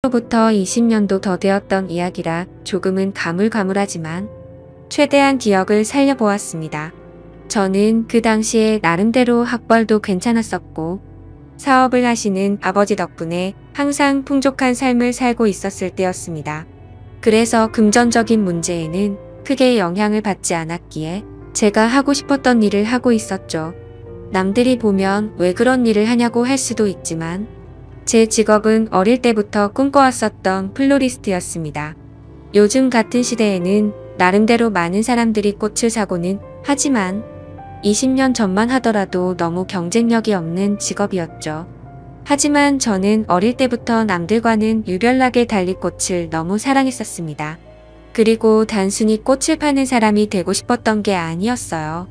부터 20년도 더 되었던 이야기라 조금은 가물가물하지만 최대한 기억을 살려보았습니다. 저는 그 당시에 나름대로 학벌도 괜찮았었고 사업을 하시는 아버지 덕분에 항상 풍족한 삶을 살고 있었을 때였습니다. 그래서 금전적인 문제에는 크게 영향을 받지 않았기에 제가 하고 싶었던 일을 하고 있었죠. 남들이 보면 왜 그런 일을 하냐고 할 수도 있지만 제 직업은 어릴 때부터 꿈꿔왔었던 플로리스트였습니다. 요즘 같은 시대에는 나름대로 많은 사람들이 꽃을 사고는 하지만 20년 전만 하더라도 너무 경쟁력이 없는 직업이었죠. 하지만 저는 어릴 때부터 남들과는 유별나게 달리 꽃을 너무 사랑했었습니다. 그리고 단순히 꽃을 파는 사람이 되고 싶었던 게 아니었어요.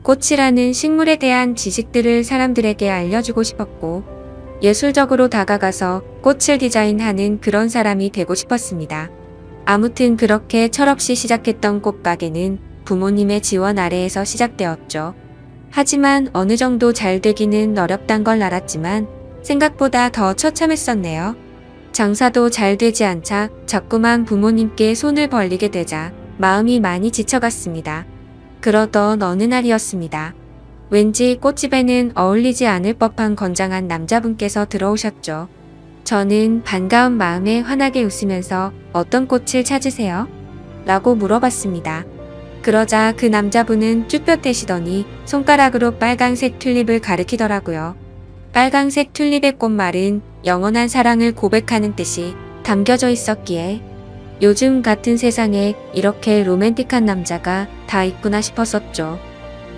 꽃이라는 식물에 대한 지식들을 사람들에게 알려주고 싶었고 예술적으로 다가가서 꽃을 디자인하는 그런 사람이 되고 싶었습니다. 아무튼 그렇게 철없이 시작했던 꽃가게는 부모님의 지원 아래에서 시작되었죠. 하지만 어느 정도 잘 되기는 어렵단 걸 알았지만 생각보다 더 처참했었네요. 장사도 잘 되지 않자 자꾸만 부모님께 손을 벌리게 되자 마음이 많이 지쳐갔습니다. 그러던 어느 날이었습니다. 왠지 꽃집에는 어울리지 않을 법한 건장한 남자분께서 들어오셨죠. 저는 반가운 마음에 환하게 웃으면서 어떤 꽃을 찾으세요? 라고 물어봤습니다. 그러자 그 남자분은 쭈뼛대시더니 손가락으로 빨강색 튤립을 가리키더라고요. 빨강색 튤립의 꽃말은 영원한 사랑을 고백하는 뜻이 담겨져 있었기에 요즘 같은 세상에 이렇게 로맨틱한 남자가 다 있구나 싶었었죠.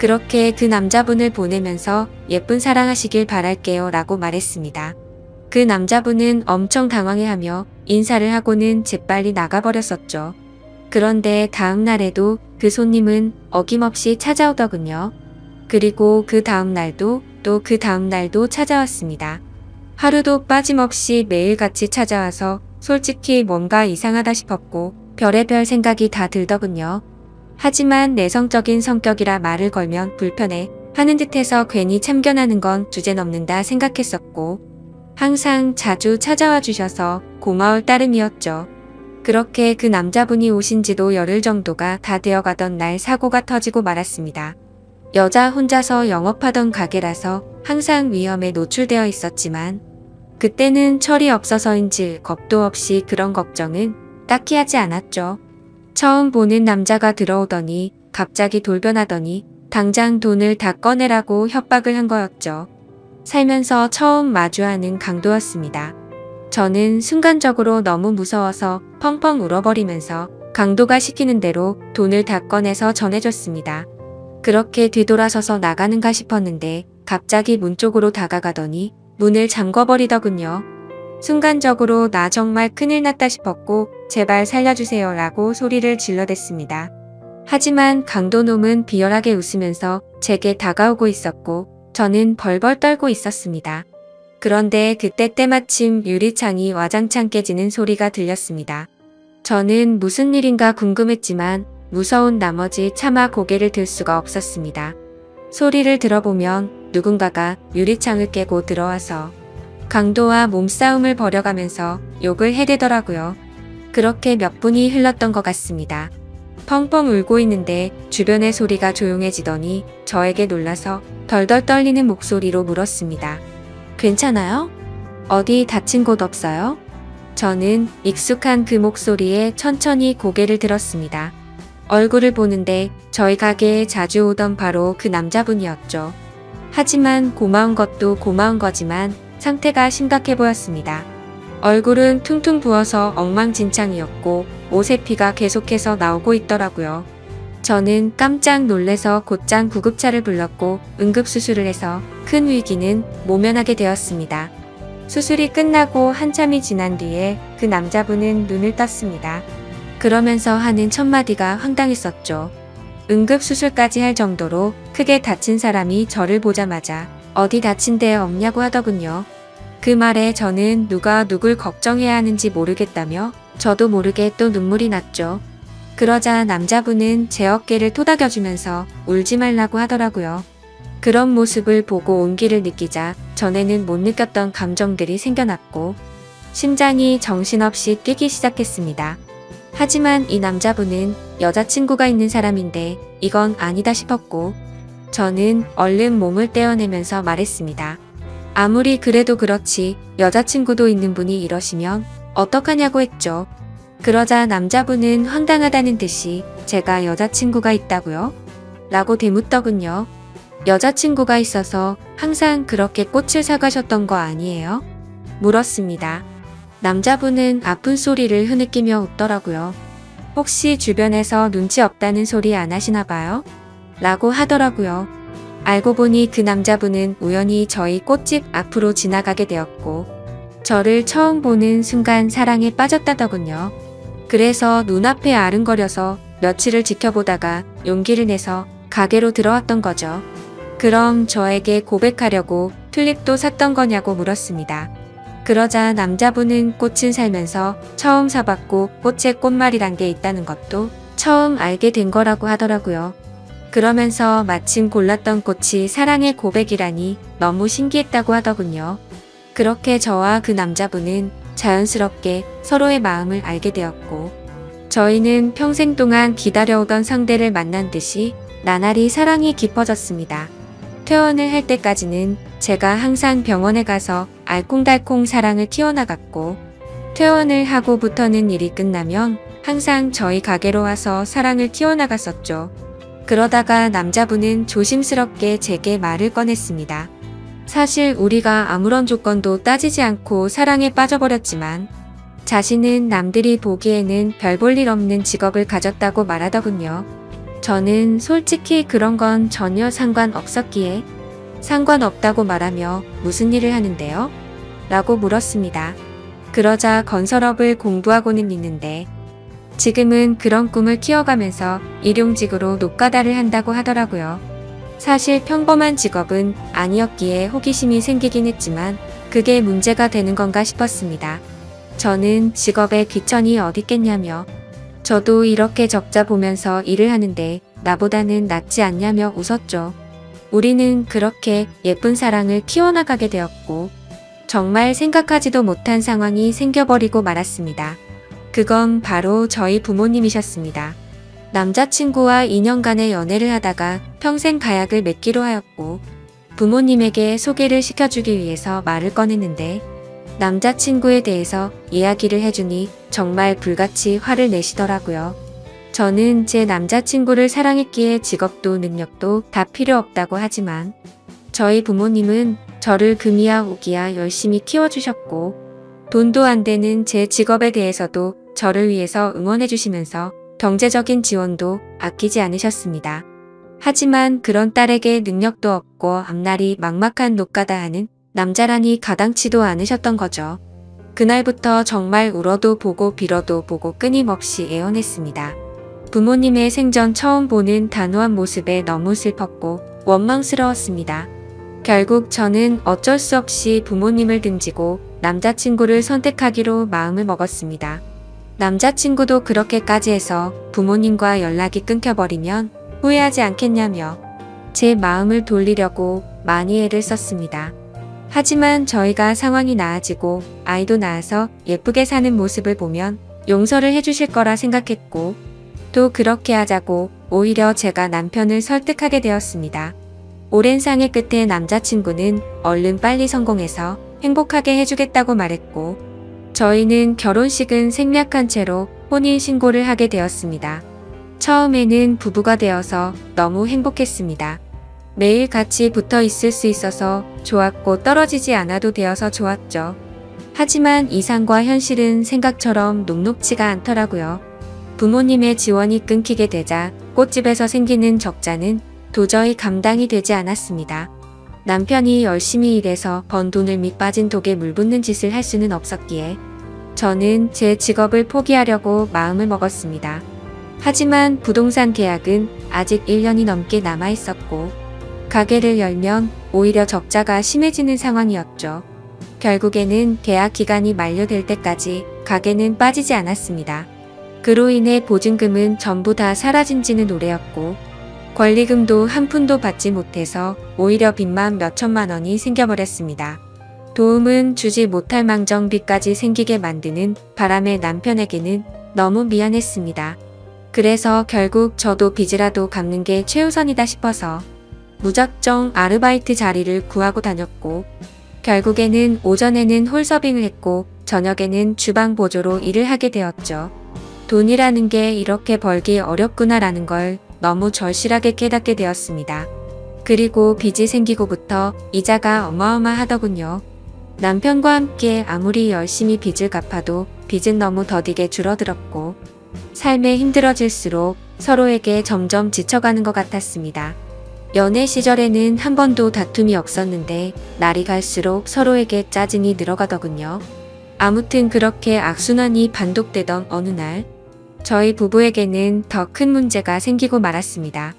그렇게 그 남자분을 보내면서 예쁜 사랑하시길 바랄게요 라고 말했습니다. 그 남자분은 엄청 당황해하며 인사를 하고는 재빨리 나가버렸었죠. 그런데 다음 날에도 그 손님은 어김없이 찾아오더군요. 그리고 그 다음 날도 또 그 다음 날도 찾아왔습니다. 하루도 빠짐없이 매일같이 찾아와서 솔직히 뭔가 이상하다 싶었고 별의별 생각이 다 들더군요. 하지만 내성적인 성격이라 말을 걸면 불편해 하는 듯해서 괜히 참견하는 건 주제넘는다 생각했었고 항상 자주 찾아와 주셔서 고마울 따름이었죠. 그렇게 그 남자분이 오신 지도 열흘 정도가 다 되어가던 날 사고가 터지고 말았습니다. 여자 혼자서 영업하던 가게라서 항상 위험에 노출되어 있었지만 그때는 철이 없어서인지 겁도 없이 그런 걱정은 딱히 하지 않았죠. 처음 보는 남자가 들어오더니 갑자기 돌변하더니 당장 돈을 다 꺼내라고 협박을 한 거였죠. 살면서 처음 마주하는 강도였습니다. 저는 순간적으로 너무 무서워서 펑펑 울어버리면서 강도가 시키는 대로 돈을 다 꺼내서 전해줬습니다. 그렇게 뒤돌아서서 나가는가 싶었는데 갑자기 문 쪽으로 다가가더니 문을 잠궈버리더군요. 순간적으로 나 정말 큰일 났다 싶었고 제발 살려주세요 라고 소리를 질러댔습니다. 하지만 강도놈은 비열하게 웃으면서 제게 다가오고 있었고 저는 벌벌 떨고 있었습니다. 그런데 그때 때마침 유리창이 와장창 깨지는 소리가 들렸습니다. 저는 무슨 일인가 궁금했지만 무서운 나머지 차마 고개를 들 수가 없었습니다. 소리를 들어보면 누군가가 유리창을 깨고 들어와서 강도와 몸싸움을 벌여가면서 욕을 해대더라고요. 그렇게 몇 분이 흘렀던 것 같습니다. 펑펑 울고 있는데 주변의 소리가 조용해지더니 저에게 놀라서 덜덜 떨리는 목소리로 물었습니다. 괜찮아요? 어디 다친 곳 없어요? 저는 익숙한 그 목소리에 천천히 고개를 들었습니다. 얼굴을 보는데 저희 가게에 자주 오던 바로 그 남자분이었죠. 하지만 고마운 것도 고마운 거지만 상태가 심각해 보였습니다. 얼굴은 퉁퉁 부어서 엉망진창이었고 옷에 피가 계속해서 나오고 있더라고요. 저는 깜짝 놀래서 곧장 구급차를 불렀고 응급수술을 해서 큰 위기는 모면하게 되었습니다. 수술이 끝나고 한참이 지난 뒤에 그 남자분은 눈을 떴습니다. 그러면서 하는 첫마디가 황당했었죠. 응급수술까지 할 정도로 크게 다친 사람이 저를 보자마자 어디 다친 데 없냐고 하더군요. 그 말에 저는 누가 누굴 걱정해야 하는지 모르겠다며 저도 모르게 또 눈물이 났죠. 그러자 남자분은 제 어깨를 토닥여주면서 울지 말라고 하더라고요. 그런 모습을 보고 온기를 느끼자 전에는 못 느꼈던 감정들이 생겨났고 심장이 정신없이 뛰기 시작했습니다. 하지만 이 남자분은 여자친구가 있는 사람인데 이건 아니다 싶었고 저는 얼른 몸을 떼어내면서 말했습니다. 아무리 그래도 그렇지 여자친구도 있는 분이 이러시면 어떡하냐고 했죠. 그러자 남자분은 황당하다는 듯이 제가 여자친구가 있다고요? 라고 되묻더군요. 여자친구가 있어서 항상 그렇게 꽃을 사가셨던 거 아니에요? 물었습니다. 남자분은 아픈 소리를 흐느끼며 웃더라고요. 혹시 주변에서 눈치 없다는 소리 안 하시나 봐요? 라고 하더라고요. 알고 보니 그 남자분은 우연히 저희 꽃집 앞으로 지나가게 되었고 저를 처음 보는 순간 사랑에 빠졌다더군요. 그래서 눈앞에 아른거려서 며칠을 지켜보다가 용기를 내서 가게로 들어왔던 거죠. 그럼 저에게 고백하려고 튤립도 샀던 거냐고 물었습니다. 그러자 남자분은 꽃은 살면서 처음 사봤고 꽃에 꽃말이란 게 있다는 것도 처음 알게 된 거라고 하더라고요. 그러면서 마침 골랐던 꽃이 사랑의 고백이라니 너무 신기했다고 하더군요. 그렇게 저와 그 남자분은 자연스럽게 서로의 마음을 알게 되었고 저희는 평생 동안 기다려오던 상대를 만난 듯이 나날이 사랑이 깊어졌습니다. 퇴원을 할 때까지는 제가 항상 병원에 가서 알콩달콩 사랑을 키워나갔고 퇴원을 하고부터는 일이 끝나면 항상 저희 가게로 와서 사랑을 키워나갔었죠. 그러다가 남자분은 조심스럽게 제게 말을 꺼냈습니다. 사실 우리가 아무런 조건도 따지지 않고 사랑에 빠져버렸지만 자신은 남들이 보기에는 별 볼 일 없는 직업을 가졌다고 말하더군요. 저는 솔직히 그런 건 전혀 상관없었기에 상관없다고 말하며 무슨 일을 하는데요? 라고 물었습니다. 그러자 건설업을 공부하고는 있는데 지금은 그런 꿈을 키워가면서 일용직으로 노가다를 한다고 하더라고요. 사실 평범한 직업은 아니었기에 호기심이 생기긴 했지만 그게 문제가 되는 건가 싶었습니다. 저는 직업에 귀천이 어딨겠냐며 저도 이렇게 적자 보면서 일을 하는데 나보다는 낫지 않냐며 웃었죠. 우리는 그렇게 예쁜 사랑을 키워나가게 되었고 정말 생각하지도 못한 상황이 생겨버리고 말았습니다. 그건 바로 저희 부모님이셨습니다. 남자친구와 2년간의 연애를 하다가 평생 가약을 맺기로 하였고 부모님에게 소개를 시켜주기 위해서 말을 꺼냈는데 남자친구에 대해서 이야기를 해주니 정말 불같이 화를 내시더라고요. 저는 제 남자친구를 사랑했기에 직업도 능력도 다 필요 없다고 하지만 저희 부모님은 저를 금이야 오기야 열심히 키워주셨고 돈도 안 되는 제 직업에 대해서도 저를 위해서 응원해주시면서 경제적인 지원도 아끼지 않으셨습니다. 하지만 그런 딸에게 능력도 없고 앞날이 막막한 노가다 하는 남자라니 가당치도 않으셨던 거죠. 그날부터 정말 울어도 보고 빌어도 보고 끊임없이 애원했습니다. 부모님의 생전 처음 보는 단호한 모습에 너무 슬펐고 원망스러웠습니다. 결국 저는 어쩔 수 없이 부모님을 등지고 남자친구를 선택하기로 마음을 먹었습니다. 남자친구도 그렇게까지 해서 부모님과 연락이 끊겨버리면 후회하지 않겠냐며 제 마음을 돌리려고 많이 애를 썼습니다. 하지만 저희가 상황이 나아지고 아이도 낳아서 예쁘게 사는 모습을 보면 용서를 해주실 거라 생각했고 또 그렇게 하자고 오히려 제가 남편을 설득하게 되었습니다. 오랜 상의 끝에 남자친구는 얼른 빨리 성공해서 행복하게 해주겠다고 말했고 저희는 결혼식은 생략한 채로 혼인신고를 하게 되었습니다. 처음에는 부부가 되어서 너무 행복했습니다. 매일 같이 붙어 있을 수 있어서 좋았고 떨어지지 않아도 되어서 좋았죠. 하지만 이상과 현실은 생각처럼 녹록지가 않더라고요. 부모님의 지원이 끊기게 되자 꽃집에서 생기는 적자는 도저히 감당이 되지 않았습니다. 남편이 열심히 일해서 번 돈을 밑 빠진 독에 물 붓는 짓을 할 수는 없었기에 저는 제 직업을 포기하려고 마음을 먹었습니다. 하지만 부동산 계약은 아직 1년이 넘게 남아 있었고 가게를 열면 오히려 적자가 심해지는 상황이었죠. 결국에는 계약 기간이 만료될 때까지 가게는 빠지지 않았습니다. 그로 인해 보증금은 전부 다 사라진 지는 오래였고 권리금도 한 푼도 받지 못해서 오히려 빚만 몇 천만 원이 생겨버렸습니다. 도움은 주지 못할 망정 빚까지 생기게 만드는 바람의 남편에게는 너무 미안했습니다. 그래서 결국 저도 빚이라도 갚는 게 최우선이다 싶어서 무작정 아르바이트 자리를 구하고 다녔고, 결국에는 오전에는 홀서빙을 했고 저녁에는 주방 보조로 일을 하게 되었죠. 돈이라는 게 이렇게 벌기 어렵구나라는 걸 너무 절실하게 깨닫게 되었습니다. 그리고 빚이 생기고부터 이자가 어마어마하더군요. 남편과 함께 아무리 열심히 빚을 갚아도 빚은 너무 더디게 줄어들었고, 삶에 힘들어질수록 서로에게 점점 지쳐가는 것 같았습니다. 연애 시절에는 한 번도 다툼이 없었는데 날이 갈수록 서로에게 짜증이 늘어가더군요. 아무튼 그렇게 악순환이 반복되던 어느 날, 저희 부부에게는 더 큰 문제가 생기고 말았습니다.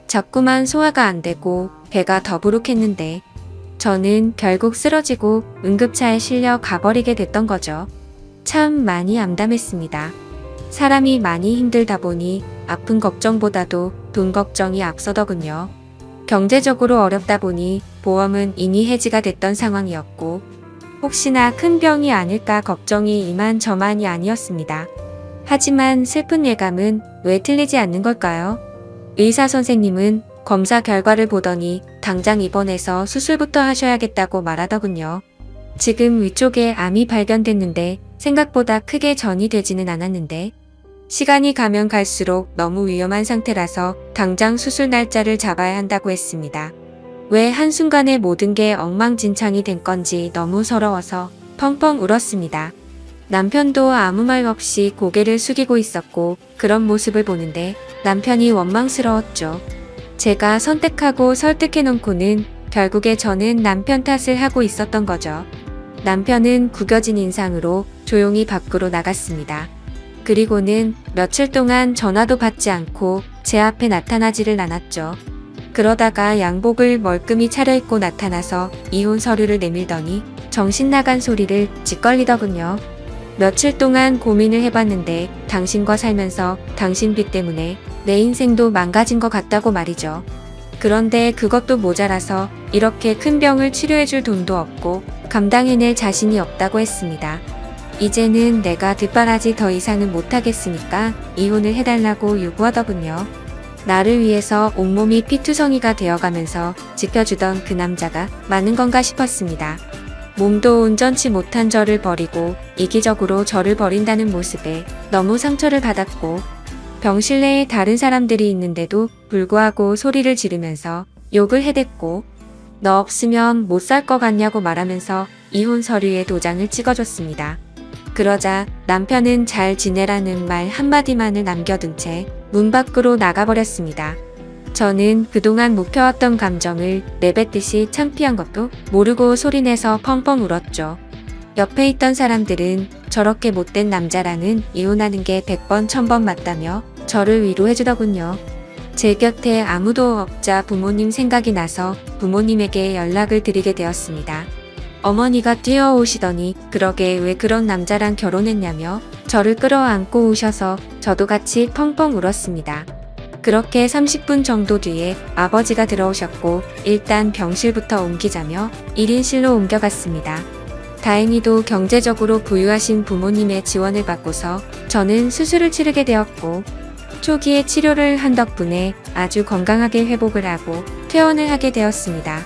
자꾸만 소화가 안 되고 배가 더부룩했는데 저는 결국 쓰러지고 응급차에 실려 가버리게 됐던 거죠. 참 많이 암담했습니다. 사람이 많이 힘들다 보니 아픈 걱정보다도 돈 걱정이 앞서더군요. 경제적으로 어렵다 보니 보험은 이미 해지가 됐던 상황이었고, 혹시나 큰 병이 아닐까 걱정이 이만저만이 아니었습니다. 하지만 슬픈 예감은 왜 틀리지 않는 걸까요? 의사 선생님은 검사 결과를 보더니 당장 입원해서 수술부터 하셔야겠다고 말하더군요. 지금 위쪽에 암이 발견됐는데 생각보다 크게 전이 되지는 않았는데, 시간이 가면 갈수록 너무 위험한 상태라서 당장 수술 날짜를 잡아야 한다고 했습니다. 왜 한순간에 모든 게 엉망진창이 된 건지 너무 서러워서 펑펑 울었습니다. 남편도 아무 말 없이 고개를 숙이고 있었고, 그런 모습을 보는데 남편이 원망스러웠죠. 제가 선택하고 설득해놓고는 결국에 저는 남편 탓을 하고 있었던 거죠. 남편은 구겨진 인상으로 조용히 밖으로 나갔습니다. 그리고는 며칠 동안 전화도 받지 않고 제 앞에 나타나지를 않았죠. 그러다가 양복을 멀끔히 차려입고 나타나서 이혼 서류를 내밀더니 정신 나간 소리를 짓걸리더군요. 며칠 동안 고민을 해봤는데 당신과 살면서 당신 빚 때문에 내 인생도 망가진 것 같다고 말이죠. 그런데 그것도 모자라서 이렇게 큰 병을 치료해줄 돈도 없고 감당해낼 자신이 없다고 했습니다. 이제는 내가 뒷바라지 더 이상은 못하겠으니까 이혼을 해달라고 요구하더군요. 나를 위해서 온몸이 피투성이가 되어가면서 지켜주던 그 남자가 많은 건가 싶었습니다. 몸도 온전치 못한 저를 버리고 이기적으로 저를 버린다는 모습에 너무 상처를 받았고, 병실 내에 다른 사람들이 있는데도 불구하고 소리를 지르면서 욕을 해댔고, 너 없으면 못 살 것 같냐고 말하면서 이혼 서류에 도장을 찍어줬습니다. 그러자 남편은 잘 지내라는 말 한마디만을 남겨둔 채 문 밖으로 나가버렸습니다. 저는 그동안 묵혀왔던 감정을 내뱉듯이 창피한 것도 모르고 소리내서 펑펑 울었죠. 옆에 있던 사람들은 저렇게 못된 남자랑은 이혼하는 게 100번 1000번 맞다며 저를 위로해주더군요. 제 곁에 아무도 없자 부모님 생각이 나서 부모님에게 연락을 드리게 되었습니다. 어머니가 뛰어오시더니 그러게 왜 그런 남자랑 결혼했냐며 저를 끌어안고 우셔서 저도 같이 펑펑 울었습니다. 그렇게 30분 정도 뒤에 아버지가 들어오셨고 일단 병실부터 옮기자며 1인실로 옮겨갔습니다. 다행히도 경제적으로 부유하신 부모님의 지원을 받고서 저는 수술을 치르게 되었고, 초기에 치료를 한 덕분에 아주 건강하게 회복을 하고 퇴원을 하게 되었습니다.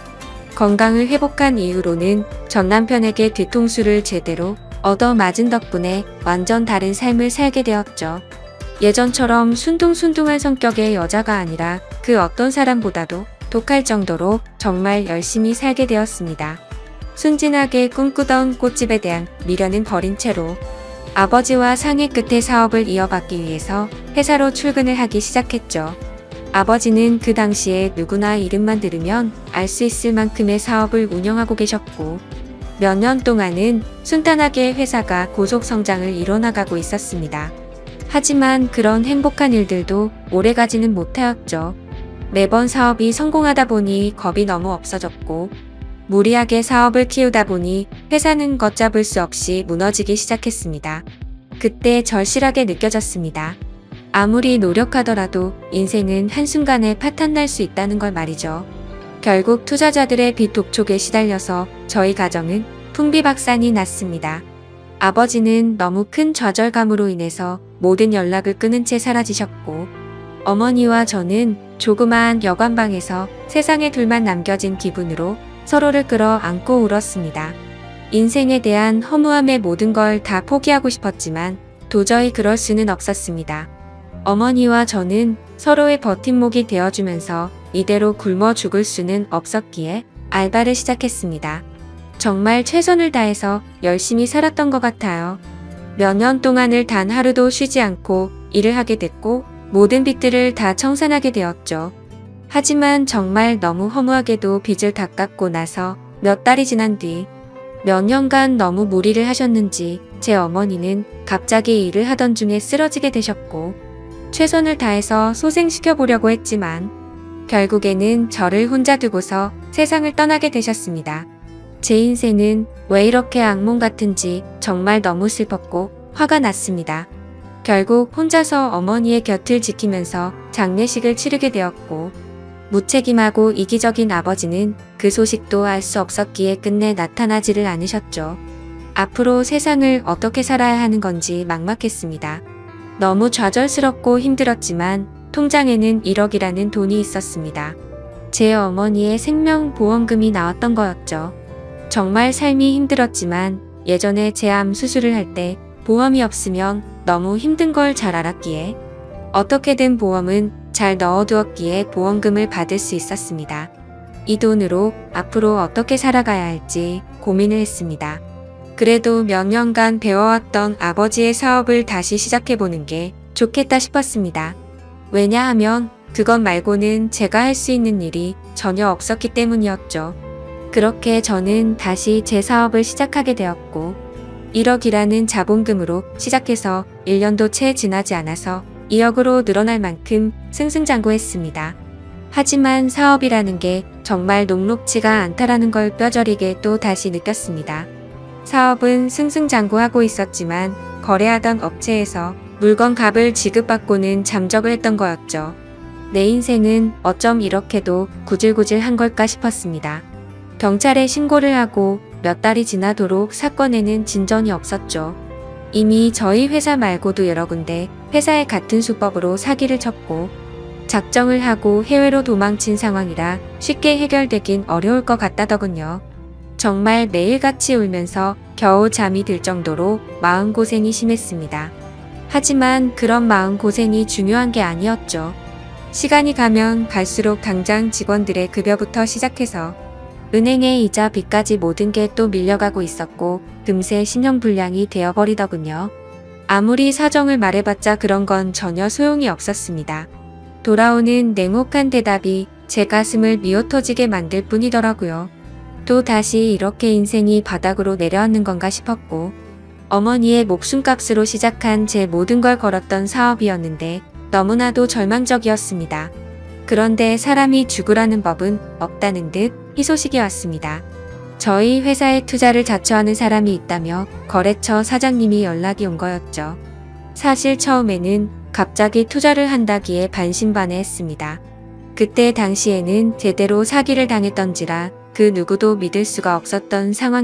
건강을 회복한 이후로는 전 남편에게 뒤통수를 제대로 얻어맞은 덕분에 완전 다른 삶을 살게 되었죠. 예전처럼 순둥순둥한 성격의 여자가 아니라 그 어떤 사람보다도 독할 정도로 정말 열심히 살게 되었습니다. 순진하게 꿈꾸던 꽃집에 대한 미련은 버린 채로 아버지와 상의 끝에 사업을 이어받기 위해서 회사로 출근을 하기 시작했죠. 아버지는 그 당시에 누구나 이름만 들으면 알 수 있을 만큼의 사업을 운영하고 계셨고, 몇 년 동안은 순탄하게 회사가 고속 성장을 이뤄나가고 있었습니다. 하지만 그런 행복한 일들도 오래가지는 못하였죠. 매번 사업이 성공하다 보니 겁이 너무 없어졌고, 무리하게 사업을 키우다 보니 회사는 걷잡을 수 없이 무너지기 시작했습니다. 그때 절실하게 느껴졌습니다. 아무리 노력하더라도 인생은 한순간에 파탄날 수 있다는 걸 말이죠. 결국 투자자들의 빚 독촉에 시달려서 저희 가정은 풍비박산이 났습니다. 아버지는 너무 큰 좌절감으로 인해서 모든 연락을 끊은 채 사라지셨고, 어머니와 저는 조그마한 여관방에서 세상에 둘만 남겨진 기분으로 서로를 끌어안고 울었습니다. 인생에 대한 허무함의 모든 걸 다 포기하고 싶었지만 도저히 그럴 수는 없었습니다. 어머니와 저는 서로의 버팀목이 되어주면서 이대로 굶어 죽을 수는 없었기에 알바를 시작했습니다. 정말 최선을 다해서 열심히 살았던 것 같아요. 몇 년 동안을 단 하루도 쉬지 않고 일을 하게 됐고 모든 빚들을 다 청산하게 되었죠. 하지만 정말 너무 허무하게도 빚을 다 갚고 나서 몇 달이 지난 뒤 몇 년간 너무 무리를 하셨는지 제 어머니는 갑자기 일을 하던 중에 쓰러지게 되셨고, 최선을 다해서 소생시켜 보려고 했지만 결국에는 저를 혼자 두고서 세상을 떠나게 되셨습니다. 제 인생은 왜 이렇게 악몽 같은지 정말 너무 슬펐고 화가 났습니다. 결국 혼자서 어머니의 곁을 지키면서 장례식을 치르게 되었고, 무책임하고 이기적인 아버지는 그 소식도 알 수 없었기에 끝내 나타나지를 않으셨죠. 앞으로 세상을 어떻게 살아야 하는 건지 막막했습니다. 너무 좌절스럽고 힘들었지만 통장에는 1억이라는 돈이 있었습니다. 제 어머니의 생명보험금이 나왔던 거였죠. 정말 삶이 힘들었지만 예전에 제 암 수술을 할 때 보험이 없으면 너무 힘든 걸 잘 알았기에 어떻게든 보험은 잘 넣어두었기에 보험금을 받을 수 있었습니다. 이 돈으로 앞으로 어떻게 살아가야 할지 고민을 했습니다. 그래도 몇 년간 배워왔던 아버지의 사업을 다시 시작해보는 게 좋겠다 싶었습니다. 왜냐하면 그것 말고는 제가 할 수 있는 일이 전혀 없었기 때문이었죠. 그렇게 저는 다시 제 사업을 시작하게 되었고, 1억이라는 자본금으로 시작해서 1년도 채 지나지 않아서 2억으로 늘어날 만큼 승승장구했습니다. 하지만 사업이라는 게 정말 녹록지가 않다라는 걸 뼈저리게 또 다시 느꼈습니다. 사업은 승승장구하고 있었지만 거래하던 업체에서 물건 값을 지급받고는 잠적을 했던 거였죠. 내 인생은 어쩜 이렇게도 구질구질한 걸까 싶었습니다. 경찰에 신고를 하고 몇 달이 지나도록 사건에는 진전이 없었죠. 이미 저희 회사 말고도 여러 군데 회사의 같은 수법으로 사기를 쳤고 작정을 하고 해외로 도망친 상황이라 쉽게 해결되긴 어려울 것 같다더군요. 정말 매일같이 울면서 겨우 잠이 들 정도로 마음고생이 심했습니다. 하지만 그런 마음고생이 중요한 게 아니었죠. 시간이 가면 갈수록 당장 직원들의 급여부터 시작해서 은행의 이자 빚까지 모든 게 또 밀려가고 있었고 금세 신용불량이 되어버리더군요. 아무리 사정을 말해봤자 그런 건 전혀 소용이 없었습니다. 돌아오는 냉혹한 대답이 제 가슴을 미어터지게 만들 뿐이더라고요. 또 다시 이렇게 인생이 바닥으로 내려앉는 건가 싶었고, 어머니의 목숨값으로 시작한 제 모든 걸 걸었던 사업이었는데 너무나도 절망적이었습니다. 그런데 사람이 죽으라는 법은 없다는 듯 희소식이 왔습니다. 저희 회사에 투자를 자처하는 사람이 있다며 거래처 사장님이 연락이 온 거였죠. 사실 처음에는 갑자기 투자를 한다기에 반신반의했습니다. 그때 당시에는 제대로 사기를 당했던지라 그 누구도 믿을 수가 없었던 상황